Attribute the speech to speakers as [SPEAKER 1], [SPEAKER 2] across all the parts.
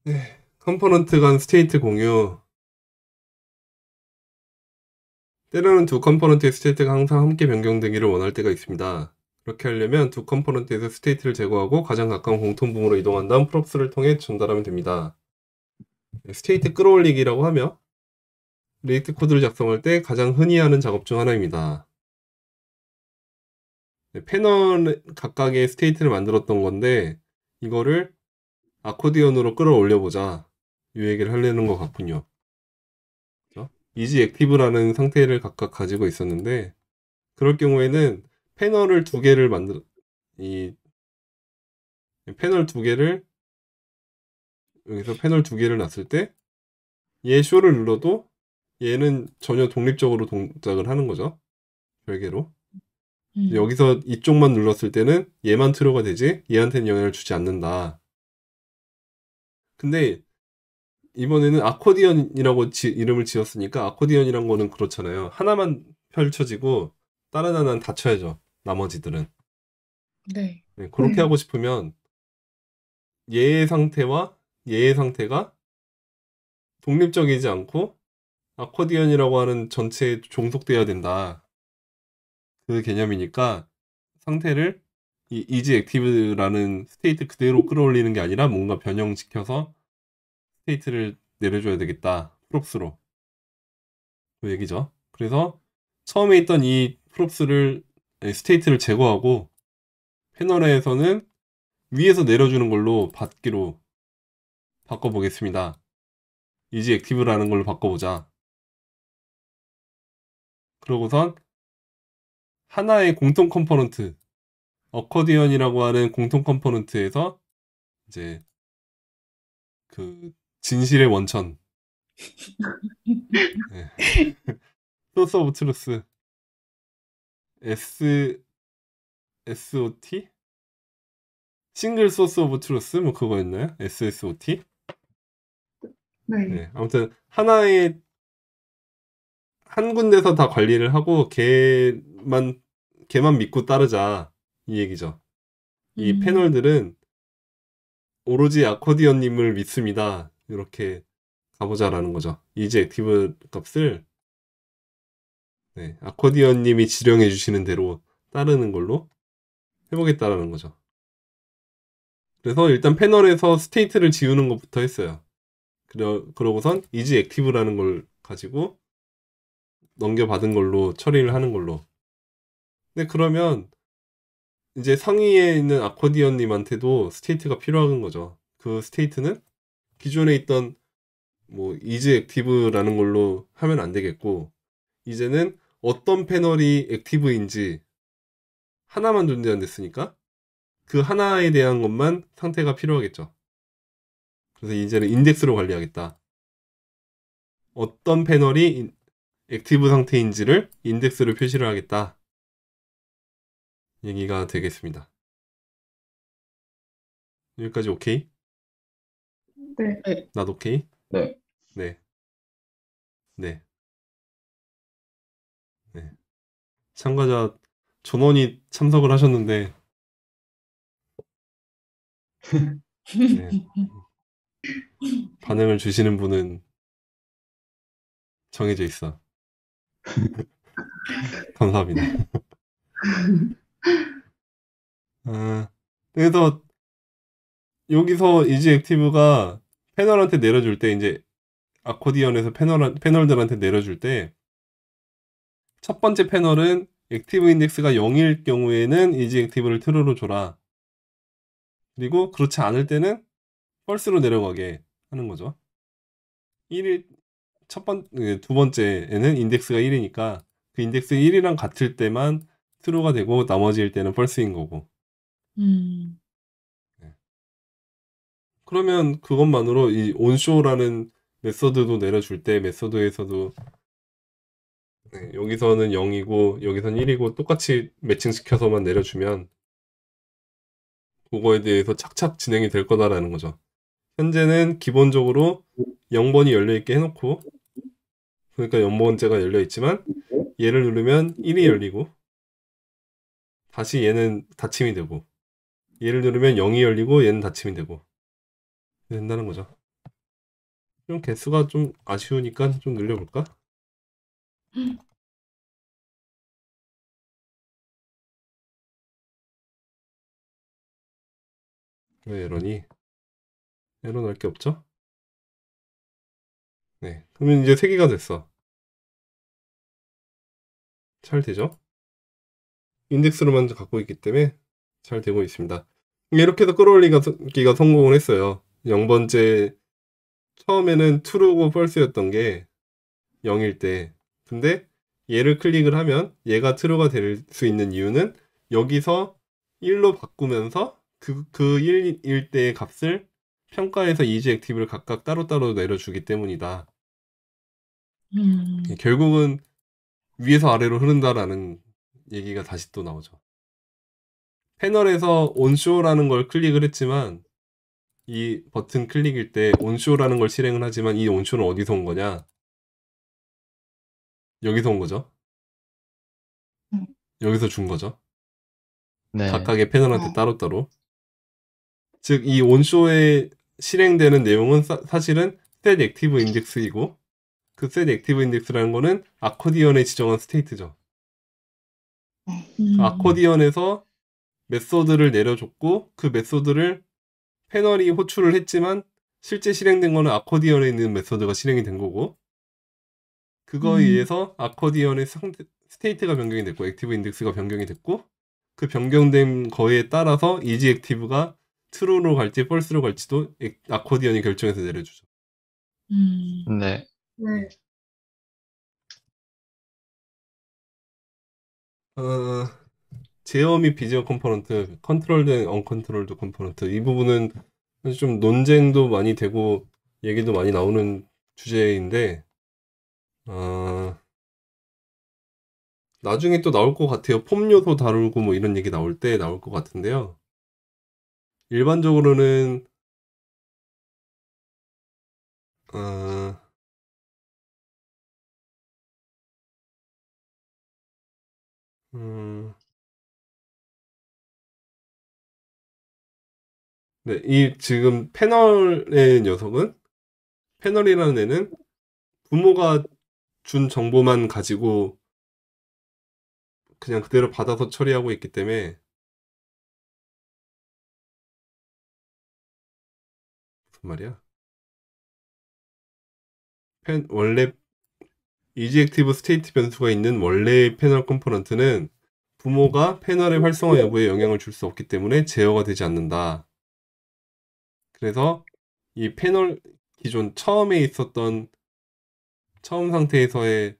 [SPEAKER 1] 네, 컴포넌트 간 스테이트 공유. 때로는 두 컴포넌트의 스테이트가 항상 함께 변경되기를 원할 때가 있습니다. 그렇게 하려면 두 컴포넌트에서 스테이트를 제거하고 가장 가까운 공통분모로 이동한 다음 프롭스를 통해 전달하면 됩니다. 스테이트 끌어올리기라고 하며 리액트 코드를 작성할 때 가장 흔히 하는 작업 중 하나입니다. 패널 각각의 스테이트를 만들었던 건데 이거를 아코디언으로 끌어올려보자 이 얘기를 하려는 것 같군요. 이지 액티브라는 상태를 각각 가지고 있었는데 그럴 경우에는 패널을 두 개를 만들 이 패널 두 개를 여기서 패널 두 개를 놨을 때 얘 쇼를 눌러도 얘는 전혀 독립적으로 동작을 하는 거죠. 별개로.
[SPEAKER 2] 음,
[SPEAKER 1] 여기서 이쪽만 눌렀을 때는 얘만 트루가 되지 얘한테는 영향을 주지 않는다. 근데 이번에는 아코디언이라고 이름을 지었으니까 아코디언이란 거는 그렇잖아요. 하나만 펼쳐지고 다른 하나는 닫혀야죠. 나머지들은.
[SPEAKER 2] 네.
[SPEAKER 1] 네, 그렇게 하고 싶으면 얘의 상태와 얘의 상태가 독립적이지 않고 아코디언이라고 하는 전체에 종속돼야 된다. 그 개념이니까 상태를 이 이지 액티브라는 스테이트 그대로 끌어올리는 게 아니라 뭔가 변형시켜서 스테이트를 내려줘야 되겠다. 프롭스로. 그 얘기죠. 그래서 처음에 있던 이 프롭스를 스테이트를 제거하고 패널에서는 위에서 내려주는 걸로 받기로 바꿔보겠습니다. 이지 액티브라는 걸로 바꿔보자. 그러고선 하나의 공통 컴포넌트, 어커디언이라고 하는 공통 컴포넌트에서 이제 그 진실의 원천, 예. 소스 오브 트루스, S, SOT? 싱글 소스 오브 트루스? 뭐 그거였나요? SSOT?
[SPEAKER 2] 네.
[SPEAKER 1] 네. 아무튼 하나의 한 군데서 다 관리를 하고 걔만 믿고 따르자 이 얘기죠. 이
[SPEAKER 2] 음,
[SPEAKER 1] 패널들은 오로지 아코디언님을 믿습니다. 이렇게 가보자라는 거죠. 이제 액티브 값을 네, 아코디언님이 지령해 주시는 대로 따르는 걸로 해보겠다라는 거죠. 그래서 일단 패널에서 스테이트를 지우는 것부터 했어요. 그러고선 이지 액티브라는 걸 가지고 넘겨받은 걸로 처리를 하는 걸로. 근데 그러면 이제 상위에 있는 아코디언님한테도 스테이트가 필요한 거죠. 그 스테이트는 기존에 있던 뭐 이즈 액티브라는 걸로 하면 안 되겠고 이제는 어떤 패널이 액티브인지 하나만 존재한댔으니까 그 하나에 대한 것만 상태가 필요하겠죠. 그래서 이제는 인덱스로 관리하겠다. 어떤 패널이 액티브 상태인지를 인덱스로 표시를 하겠다. 얘기가 되겠습니다. 여기까지 오케이?
[SPEAKER 2] 네. 네.
[SPEAKER 1] 나도 오케이?
[SPEAKER 3] 네.
[SPEAKER 1] 네, 네, 네. 참가자 전원이 참석을 하셨는데, 네, 반응을 주시는 분은 정해져 있어. 감사합니다. 아, 그래서 여기서 이지 액티브가 패널한테 내려줄 때, 이제 아코디언에서 패널들한테 내려줄 때, 첫 번째 패널은 액티브 인덱스가 0일 경우에는 이지 액티브를 true로 줘라. 그리고 그렇지 않을 때는 false로 내려가게 하는 거죠. 1일, 두 번째에는 인덱스가 1이니까 그 인덱스 1이랑 같을 때만 true가 되고 나머지일 때는 false인 거고.
[SPEAKER 2] 음,
[SPEAKER 1] 네. 그러면 그것만으로 이 onshow라는 메서드도 내려줄 때 메서드에서도 네, 여기서는 0이고 여기서는 1이고 똑같이 매칭시켜서만 내려주면 그거에 대해서 착착 진행이 될 거다라는 거죠. 현재는 기본적으로 0번이 열려있게 해놓고 그러니까 0번째가 열려있지만 얘를 누르면 1이 열리고 다시 얘는 닫힘이 되고 얘를 누르면 0이 열리고 얘는 닫힘이 되고 된다는 거죠. 좀 개수가 좀 아쉬우니까 좀 늘려볼까? 왜 에러니? 에러 날 게 없죠? 네. 그러면 이제 3개가 됐어. 잘 되죠? 인덱스로만 갖고 있기 때문에 잘 되고 있습니다. 이렇게 해서 끌어올리기가 성공을 했어요. 0번째, 처음에는 true고 false였던 게 0일 때. 근데 얘를 클릭을 하면 얘가 true가 될 수 있는 이유는 여기서 1로 바꾸면서 그 1일 때의 값을 평가해서 이지 액티브를 각각 따로따로 내려주기 때문이다. 결국은 위에서 아래로 흐른다라는 얘기가 다시 또 나오죠. 패널에서 온쇼라는 걸 클릭을 했지만 이 버튼 클릭일 때 온쇼라는 걸 실행을 하지만 이 온쇼는 어디서 온 거냐? 여기서 온 거죠. 여기서 준 거죠.
[SPEAKER 3] 네.
[SPEAKER 1] 각각의 패널한테 따로따로. 즉 이 온쇼에 실행되는 내용은 사실은 set active index이고 그 set active index라는 거는 아코디언에 지정한 스테이트죠. 아코디언에서 메소드를 내려줬고 그 메소드를 패널이 호출을 했지만 실제 실행된 거는 아코디언에 있는 메소드가 실행이 된 거고 그거에 의해서 아코디언의 스테이트가 변경이 됐고 액티브 인덱스가 변경이 됐고 그 변경된 거에 따라서 이지 액티브가 true로 갈지 false로 갈지도 아코디언이 결정해서 내려주죠.
[SPEAKER 3] 네.
[SPEAKER 2] 네.
[SPEAKER 1] 제어 및 비제어 컴포넌트, 컨트롤드 앤 언컨트롤드 컴포넌트 이 부분은 사실 좀 논쟁도 많이 되고 얘기도 많이 나오는 주제인데 나중에 또 나올 것 같아요. 폼 요소 다루고 뭐 이런 얘기 나올 때 나올 것 같은데요. 일반적으로는 어, 네, 이 지금 패널의 녀석은 패널이라는 애는 부모가 준 정보만 가지고 그냥 그대로 받아서 처리하고 있기 때문에 무슨 말이야? 원래 이지액티브 스테이트 변수가 있는 원래의 패널 컴포넌트는 부모가 패널의 활성화 여부에 영향을 줄 수 없기 때문에 제어가 되지 않는다. 그래서 이 패널 기존 처음에 있었던 처음 상태에서의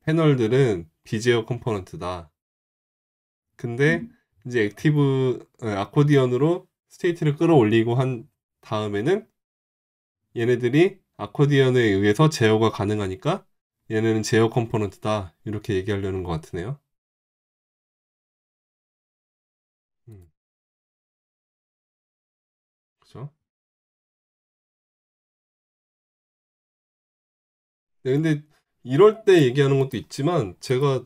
[SPEAKER 1] 패널들은 비제어 컴포넌트다. 근데 이제 아코디언으로 스테이트를 끌어올리고 한 다음에는 얘네들이 아코디언에 의해서 제어가 가능하니까 얘네는 제어 컴포넌트다. 이렇게 얘기하려는 것 같으네요. 그죠? 네, 근데 이럴 때 얘기하는 것도 있지만 제가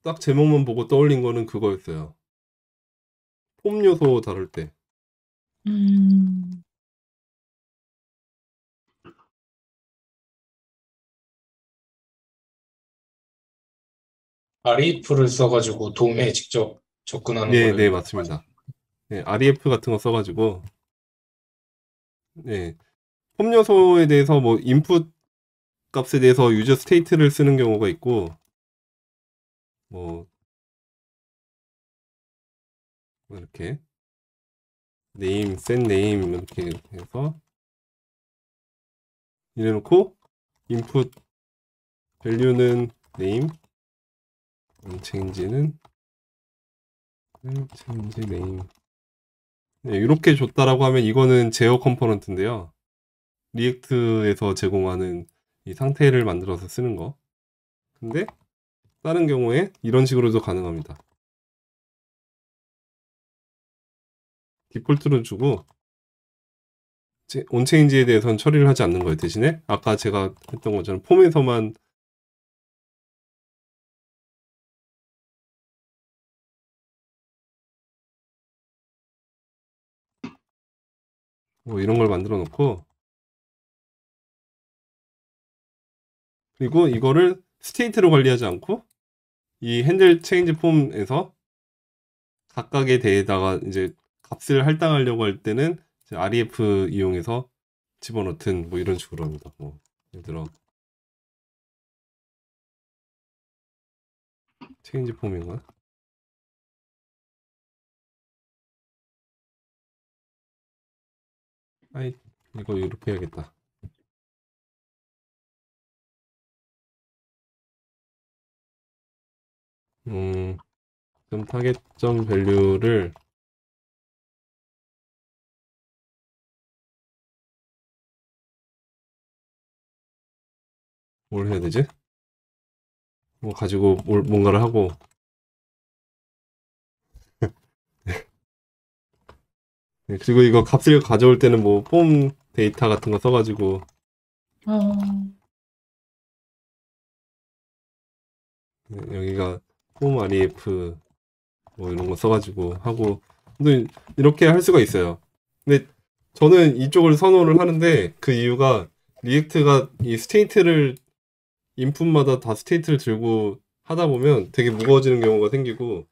[SPEAKER 1] 딱 제목만 보고 떠올린 거는 그거였어요. 폼 요소 다룰 때.
[SPEAKER 4] REF를 써가지고 도움에 직접 접근하는
[SPEAKER 1] 네,
[SPEAKER 4] 거를
[SPEAKER 1] 네, 맞습니다. 네, REF 같은 거 써가지고, 네, 폼 요소에 대해서 뭐 인풋 값에 대해서 유저 스테이트를 쓰는 경우가 있고, 뭐 이렇게 네임, set 네임 이렇게 해서 이래놓고 인풋 밸류는 네임, change는 change 네임. 네, 이렇게 줬다라고 하면 이거는 제어 컴포넌트인데요. 리액트에서 제공하는 이 상태를 만들어서 쓰는 거. 근데 다른 경우에 이런 식으로도 가능합니다. 디폴트로 주고 온체인지에 대해서는 처리를 하지 않는 거예요. 대신에 아까 제가 했던 것처럼 폼에서만 뭐 이런 걸 만들어 놓고 그리고 이거를 스테이트로 관리하지 않고 이 핸들 체인지 폼에서 각각의 대에다가 이제 값을 할당하려고 할 때는 이제 REF 이용해서 집어넣든 뭐 이런 식으로 합니다. 뭐 예를 들어 체인지 폼인가? 아이 이거 이렇게 해야겠다. 그럼 타겟점 밸류를 뭘 해야 되지? 뭐 가지고 뭔가를 하고 네, 그리고 이거 값을 가져올 때는 뭐 폼 데이터 같은 거 써가지고
[SPEAKER 2] 어,
[SPEAKER 1] 네, 여기가 폼 REF 뭐 이런 거 써가지고 하고 근데 이렇게 할 수가 있어요. 근데 저는 이쪽을 선호를 하는데 그 이유가 리액트가 이 스테이트를 인풋마다 다 스테이트를 들고 하다 보면 되게 무거워지는 경우가 생기고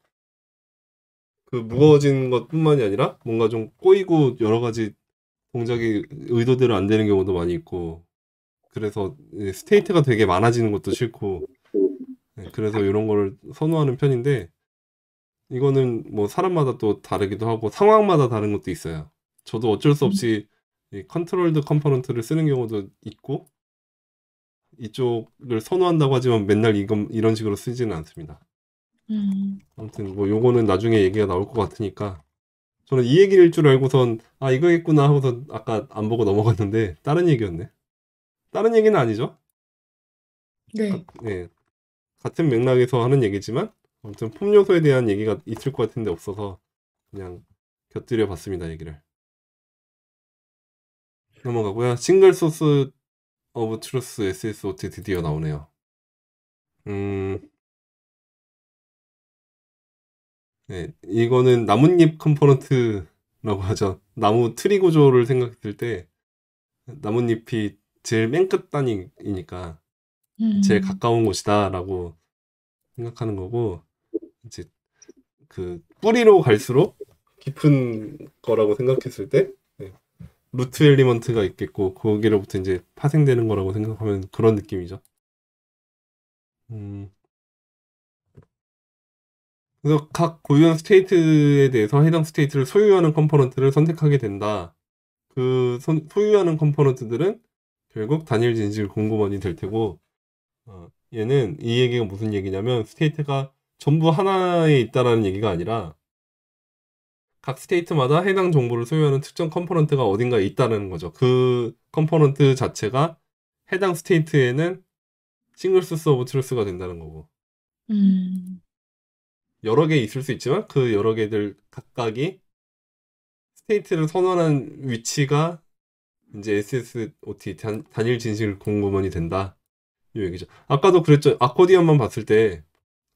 [SPEAKER 1] 그 무거워진 것뿐만이 아니라 뭔가 좀 꼬이고 여러 가지 동작이 의도대로 안 되는 경우도 많이 있고 그래서 스테이트가 되게 많아지는 것도 싫고 네, 그래서 이런 거를 선호하는 편인데 이거는 뭐 사람마다 또 다르기도 하고 상황마다 다른 것도 있어요. 저도 어쩔 수 없이 이 컨트롤드 컴포넌트를 쓰는 경우도 있고 이쪽을 선호한다고 하지만 맨날 이런 식으로 쓰지는 않습니다. 아무튼 뭐 요거는 나중에 얘기가 나올 것 같으니까 저는 이 얘기일 줄 알고선 아 이거겠구나 하고선 아까 안 보고 넘어갔는데 다른 얘기였네. 다른 얘기는 아니죠.
[SPEAKER 2] 네.
[SPEAKER 1] 네, 같은 맥락에서 하는 얘기지만 아무튼 폼 요소에 대한 얘기가 있을 것 같은데 없어서 그냥 곁들여 봤습니다 얘기를. 넘어가고요. 싱글 소스 오브 트루스 SSOT 드디어 나오네요. 네, 이거는 나뭇잎 컴포넌트라고 하죠. 나무 트리 구조를 생각했을 때 나뭇잎이 제일 맨 끝 단위이니까 제일 가까운 곳이다라고 생각하는 거고 이제 그 뿌리로 갈수록 깊은 거라고 생각했을 때 네, 루트 엘리먼트가 있겠고 거기로부터 이제 파생되는 거라고 생각하면 그런 느낌이죠. 그래서 각 고유한 스테이트에 대해서 해당 스테이트를 소유하는 컴포넌트를 선택하게 된다. 그 소유하는 컴포넌트들은 결국 단일 진실 공급원이 될 테고 얘는 이 얘기가 무슨 얘기냐면 스테이트가 전부 하나에 있다라는 얘기가 아니라 각 스테이트마다 해당 정보를 소유하는 특정 컴포넌트가 어딘가에 있다는 거죠. 그 컴포넌트 자체가 해당 스테이트에는 싱글 소스 오브 트루스가 된다는 거고 여러 개 있을 수 있지만 그 여러 개들 각각이 스테이트를 선언한 위치가 이제 SSOT 단일 진실 공급원이 된다. 이 얘기죠. 아까도 그랬죠. 아코디언만 봤을 때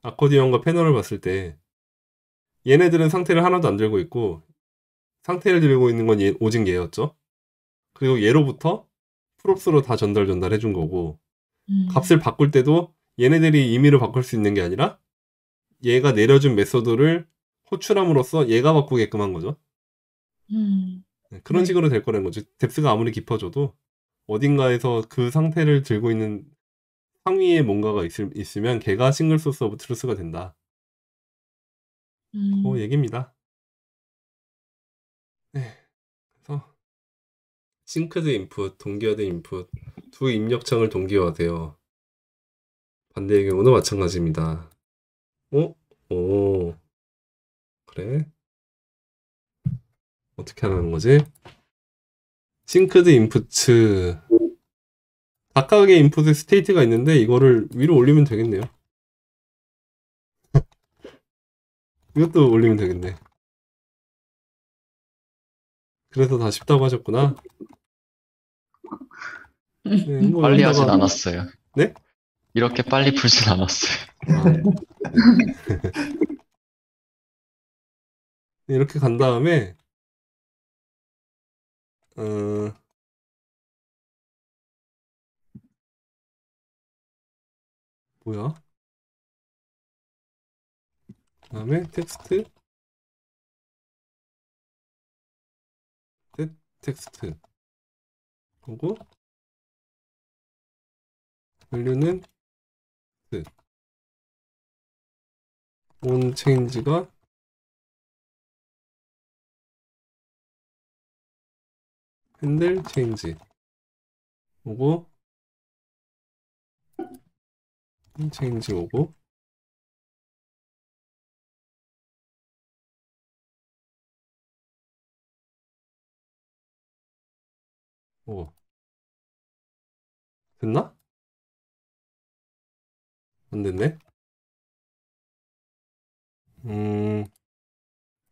[SPEAKER 1] 아코디언과 패널을 봤을 때 얘네들은 상태를 하나도 안 들고 있고 상태를 들고 있는 건 오직 얘였죠. 그리고 얘로부터 프롭스로 다 전달해 준 거고 값을 바꿀 때도 얘네들이 임의로 바꿀 수 있는 게 아니라 얘가 내려준 메소드를 호출함으로써 얘가 바꾸게끔 한 거죠. 그런
[SPEAKER 2] 네.
[SPEAKER 1] 식으로 될 거라는 거죠. 뎁스가 아무리 깊어져도 어딘가에서 그 상태를 들고 있는 상위에 뭔가가 있으면 걔가 싱글 소스 오브 트루스가 된다. 그 얘기입니다. 네. 그래서 싱크드 인풋, 동기화된 인풋 두 입력창을 동기화돼요. 반대의 경우도 마찬가지입니다. 오, 그래? 어떻게 하는 거지? 싱크드 인풋츠 각각의 인풋의 스테이트가 있는데 이거를 위로 올리면 되겠네요. 이것도 올리면 되겠네. 그래서 다 쉽다고 하셨구나. 네, 뭐
[SPEAKER 3] 빨리
[SPEAKER 1] 여기다가-
[SPEAKER 3] 하진 않았어요.
[SPEAKER 1] 네?
[SPEAKER 3] 이렇게 빨리 풀진 않았어요.
[SPEAKER 1] 이렇게 간 다음에 어, 뭐야? 그 다음에 텍스트, 텍스트. 그리고 밸류는 on change가 handle change. 오고 change 오고 오 됐나? 안 됐네.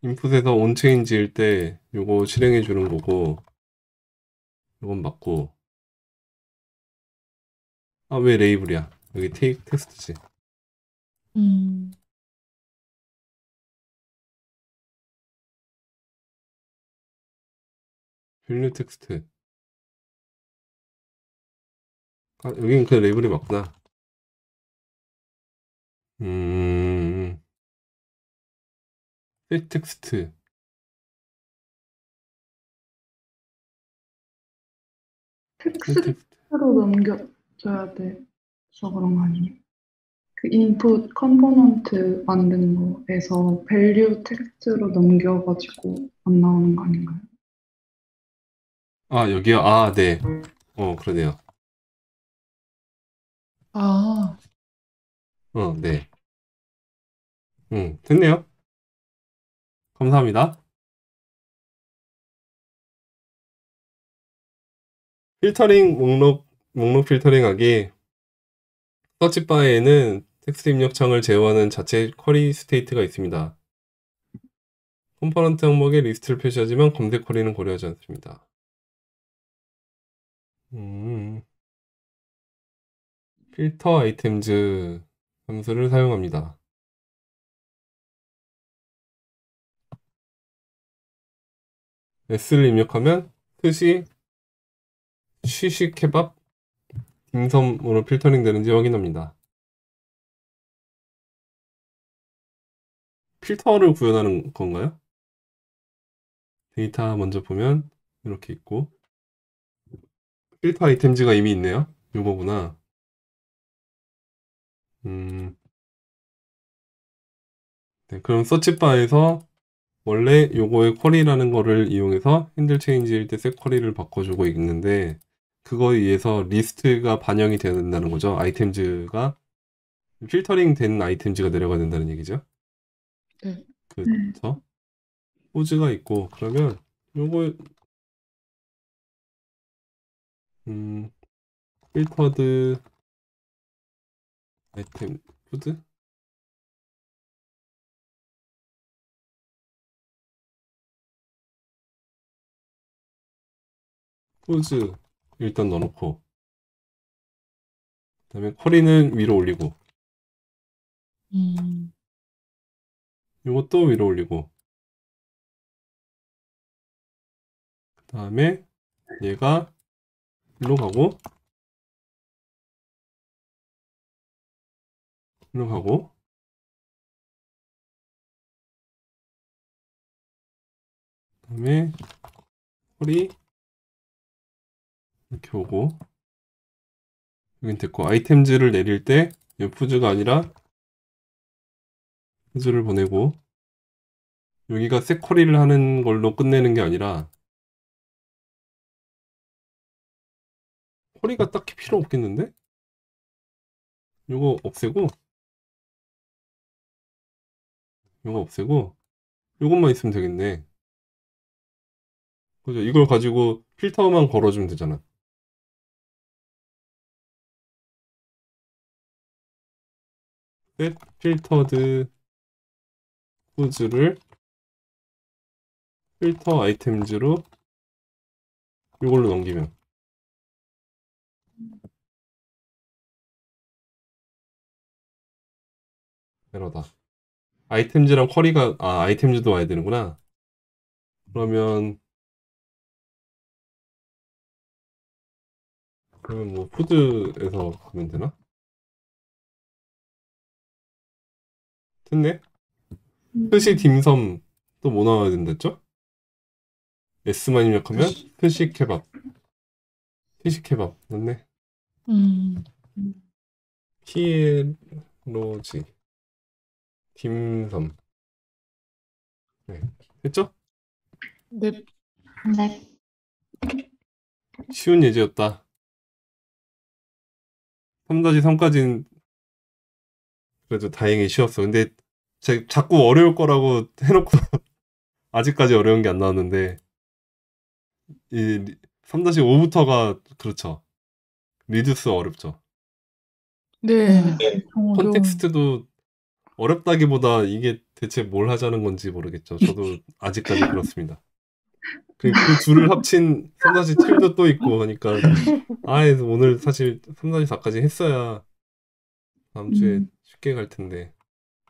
[SPEAKER 1] 인풋에서 on change일 때 요거 실행해 주는 거고 요건 맞고. 아, 왜 레이블이야? 여기 텍스트지.
[SPEAKER 2] 음,
[SPEAKER 1] 밸류 텍스트. 아, 여긴 그 레이블이 맞구나. 셀 텍스트. 셀 텍스트.
[SPEAKER 2] 텍스트로 넘겨줘야 돼서 그런 거 아니에요? 그 인풋 컴포넌트 만드는 거에서 밸류 텍스트로 넘겨가지고 안 나오는 거 아닌가요?
[SPEAKER 1] 아, 여기요? 아, 네. 그러네요.
[SPEAKER 2] 아,
[SPEAKER 1] 네. 됐네요. 감사합니다. 필터링, 목록 필터링하기. 서치바에는 텍스트 입력창을 제어하는 자체 쿼리 스테이트가 있습니다. 컴포넌트 항목에 리스트를 표시하지만 검색 쿼리는 고려하지 않습니다. 필터 아이템즈 함수를 사용합니다. s를 입력하면 뜻이 시식 케밥 딤섬으로 필터링 되는지 확인합니다. 필터를 구현하는 건가요? 데이터 먼저 보면 이렇게 있고 필터 아이템즈가 이미 있네요. 요거구나. 네, 그럼 서치바에서 원래 요거의 쿼리라는 거를 이용해서 핸들 체인지일 때 셋 쿼리를 바꿔주고 있는데 그거에 의해서 리스트가 반영이 되어야 된다는 거죠. 아이템즈가 필터링 된 아이템즈가 내려가야 된다는 얘기죠.
[SPEAKER 2] 네.
[SPEAKER 1] 그쵸? 포즈가 있고 그러면 요거 필터드 아이템 푸드 포즈 일단 넣어놓고 그다음에 쿼리는 위로 올리고
[SPEAKER 2] 음,
[SPEAKER 1] 요것도 위로 올리고 그다음에 얘가 일로 가고 일로 가고 그다음에 쿼리 이렇게 오고 여긴 됐고 아이템즈를 내릴 때 푸즈가 아니라 푸즈를 보내고 여기가 셋 쿼리를 하는 걸로 끝내는 게 아니라 쿼리가 딱히 필요 없겠는데? 요거 없애고 요거 없애고 요것만 있으면 되겠네. 그죠? 이걸 가지고 필터만 걸어주면 되잖아. 셋 필터드 푸즈를 필터 아이템즈로 이걸로 넘기면 에러다. 아이템즈랑 쿼리가 아이템즈도 와야 되는구나. 그러면 뭐 푸드에서 가면 되나? 됐네. 스시 딤섬 또 뭐 나와야 된댔죠? S만 입력하면 스시 케밥. 스시 케밥 맞네. 피에로지 딤섬. 네. 됐죠?
[SPEAKER 5] 네.
[SPEAKER 2] 네.
[SPEAKER 1] 쉬운 예제였다. 3-3까지는 그래도 다행히 쉬웠어. 근데 자꾸 어려울 거라고 해놓고 아직까지 어려운 게 안 나왔는데 이 3-5부터가 그렇죠. 리듀스 어렵죠.
[SPEAKER 5] 네.
[SPEAKER 2] 엄청 어려운.
[SPEAKER 1] 컨텍스트도 어렵다기보다 이게 대체 뭘 하자는 건지 모르겠죠. 저도 아직까지 그렇습니다. 그 둘을 합친 3-7도 또 있고 하니까 오늘 사실 3-4까지 했어야 다음 주에 쉽게 갈 텐데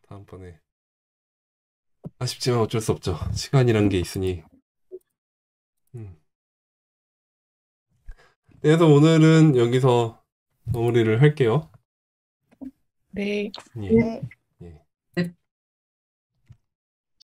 [SPEAKER 1] 다음번에 아쉽지만 어쩔 수 없죠. 시간이란 게 있으니. 그래서 오늘은 여기서 마무리를 할게요.
[SPEAKER 5] 네.
[SPEAKER 1] 예.
[SPEAKER 2] 네.